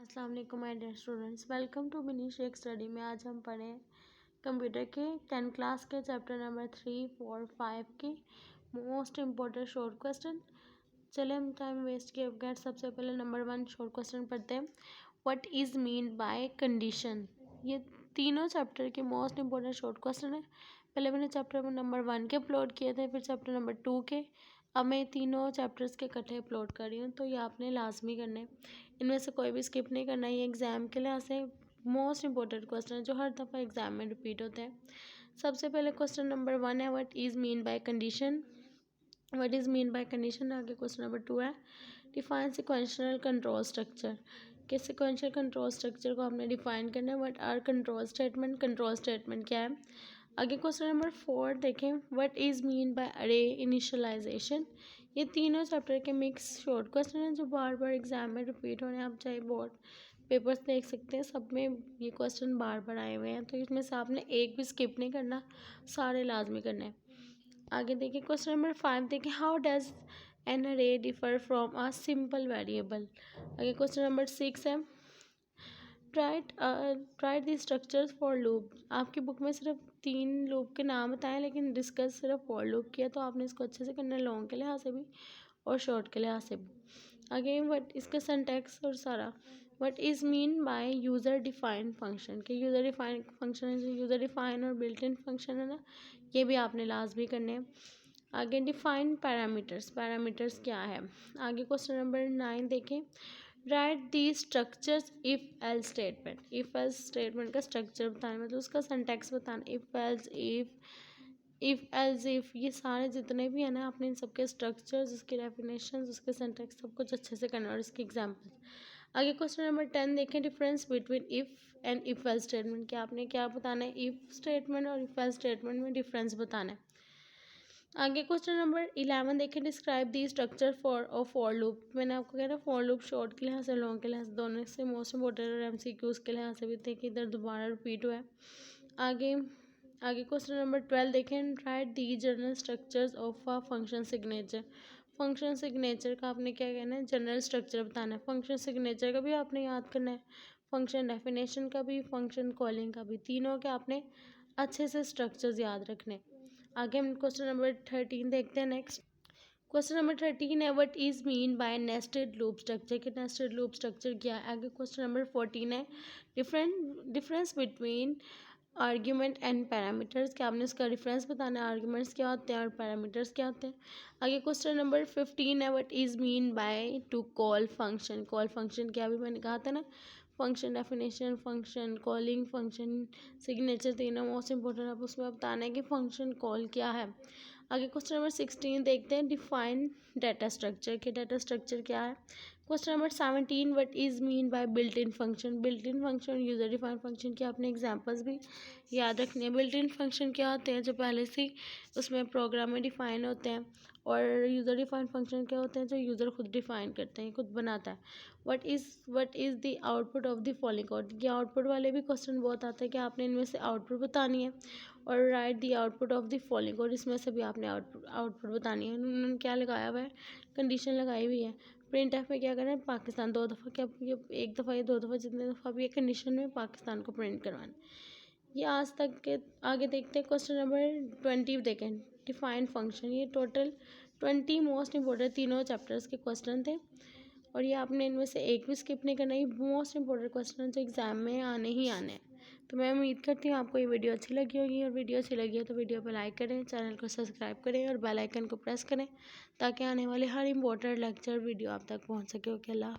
अस्सलाम वालेकुम my dear students, welcome to mini Sheikh study में। आज हम पढ़ें कंप्यूटर के 10 क्लास के चैप्टर नंबर 3, 4, 5 के मोस्ट इम्पोर्टेंट शॉर्ट क्वेश्चन। चले हम टाइम वेस्ट किए बगैर सबसे पहले नंबर 1 शॉर्ट क्वेश्चन पढ़ते हैं। What is mean by condition. ये तीनों चैप्टर के मोस्ट इम्पोर्टेंट शॉर्ट क्वेश्चन है। पहले मैंने चैप्टर नंबर 1 के अपलोड किए थे, फिर चैप्टर नंबर 2 के। अब मैं तीनों चैप्टर्स के इकट्ठे अपलोड कर रही हूँ, तो ये आपने लाजमी करने, इनमें से कोई भी स्किप नहीं करना। ये एग्ज़ाम के लिहाज से मोस्ट इंपॉर्टेंट क्वेश्चन है जो हर दफ़ा एग्ज़ाम में रिपीट होते हैं। सबसे पहले क्वेश्चन नंबर 1 है what is mean by condition. What is mean by condition. आगे क्वेश्चन नंबर 2 है डिफाइन सिक्वेंशियल कंट्रोल स्ट्रक्चर। कि सिक्वेंशियल कंट्रोल स्ट्रक्चर को आपने डिफाइन करना है। What are control statement, control statement क्या है। आगे क्वेश्चन नंबर 4 देखें व्हाट इज़ मीन बाय अरे इनिशियलाइजेशन। ये तीनों चैप्टर के मिक्स शॉर्ट क्वेश्चन हैं जो बार बार एग्जाम में रिपीट होने हैं। आप चाहे बोर्ड पेपर्स देख सकते हैं, सब में ये क्वेश्चन बार बार आए हुए हैं, तो इसमें से आपने एक भी स्किप नहीं करना, सारे लाजमी करने हैं। आगे देखिए क्वेश्चन नंबर 5 देखिए हाउ डज एन अरे differ from a simple variable. आगे क्वेश्चन नंबर 6 है right the structures for loop. आपकी बुक में सिर्फ 3 लूप के नाम बताएं, लेकिन डिस्कस सिर्फ फॉर लूप किया, तो आपने इसको अच्छे से करना है, लॉन्ग के लिहाज से भी और शॉर्ट के लिहाज से भी। आगे वट इसका सिंटैक्स और सारा what is mean by user defined function. के यूज़र डिफाइंड फंक्शन है, यूज़र डिफाइन और बिल्ट इन फंक्शन है ना, ये भी आपने लाजमी करने हैं। आगे डिफाइन पैरामीटर्स, पैरामीटर्स क्या है। आगे क्वेश्चन नंबर 9 देखें right the structures if else statement. If else statement का स्ट्रक्चर बताना, मतलब उसका सिंटैक्स बताना। If else if else if, ये सारे जितने भी हैं ना, आपने इन सबके स्ट्रक्चर्स, उसके डेफिनेशंस, उसके सिंटैक्स सब कुछ अच्छे से करना और इसके एग्जाम्पल। आगे क्वेश्चन नंबर 10 देखें difference between if and if else statement. क्या आपने क्या बताना है, इफ़ स्टेटमेंट और इफ़ एल्स स्टेटमेंट में डिफरेंस बताना है। आगे क्वेश्चन नंबर 11 देखें describe the structure for loop. मैंने आपको कहा था फॉर लूप शॉर्ट के लिहाज से, लॉन्ग के लिहाज से, दोनों से मोस्ट इंपॉर्टेंट और एमसीक्यूज के लिहाज से भी थे कि इधर दोबारा रिपीट हुआ है। आगे आगे क्वेश्चन नंबर 12 देखें right the general structures of a function signature. Function signature का आपने क्या कहना है, जनरल स्ट्रक्चर बताना है। फंक्शन सिग्नेचर का भी आपने याद करना है, फंक्शन डेफिनेशन का भी, फंक्शन कॉलिंग का भी, तीनों के आपने अच्छे से स्ट्रक्चर्स याद रखने। आगे हम क्वेश्चन नंबर 13 देखते हैं। नेक्स्ट क्वेश्चन नंबर 13 है what is mean bye nested loop structure. कि नेस्टेड लूप स्ट्रक्चर क्या है। आगे क्वेश्चन नंबर 14 है difference between argument and parameters. क्या आपने इसका डिफरेंस बताना है, आर्ग्यूमेंट्स क्या होते हैं और पैरामीटर्स क्या होते हैं। आगे क्वेश्चन नंबर 15 है what is mean by two call function. Call function क्या, भी मैंने कहा था ना, function definition, function calling, function signature, तीनों मोस्ट इंपॉर्टेंट। अब उसमें बताना है कि फंक्शन कॉल क्या है। आगे क्वेश्चन नंबर 16 देखते हैं डिफाइन डाटा स्ट्रक्चर। के डाटा स्ट्रक्चर क्या है। Question number 17 what is mean bye built in function. Built in function, user define function के आपने एग्जांपल्स भी याद रखने हैं। बिल्ट इन फंक्शन क्या होते हैं, जो पहले से उसमें प्रोग्राम में डिफाइन होते हैं, और यूज़र डिफाइन फंक्शन क्या होते हैं, जो यूज़र खुद डिफाइन करते हैं, खुद बनाता है। What is the output of the following code. ये आउटपुट वाले भी क्वेश्चन बहुत आते हैं कि आपने इनमें से आउटपुट बतानी है, और right the output of the following code, इसमें से भी आपने आउटपुट बतानी है। उन्होंने क्या लगाया हुआ है, कंडीशन लगाई हुई है। प्रिंट एफ में क्या करना है, पाकिस्तान 2 दफ़ा, क्या ये 1 दफ़ा या 2 दफ़ा, जितने दफ़ा भी ये कंडीशन में पाकिस्तान को प्रिंट करवाना। ये आज तक के। आगे देखते हैं क्वेश्चन नंबर 20 देखें डिफाइन फंक्शन। ये टोटल 20 मोस्ट इंपॉर्टेंट तीनों चैप्टर्स के क्वेश्चन थे, और ये आपने इनमें से एक भी स्किप नहीं करना। ये मोस्ट इंपॉर्टेंट क्वेश्चन जो एग्ज़ाम में आने ही आने हैं। तो मैं उम्मीद करती हूँ आपको ये वीडियो अच्छी लगी होगी, और वीडियो अच्छी लगी है तो वीडियो पर लाइक करें, चैनल को सब्सक्राइब करें और बेल आइकन को प्रेस करें, ताकि आने वाले हर इंपॉर्टेंट लेक्चर वीडियो आप तक पहुँच सके। ओके, अल्लाह।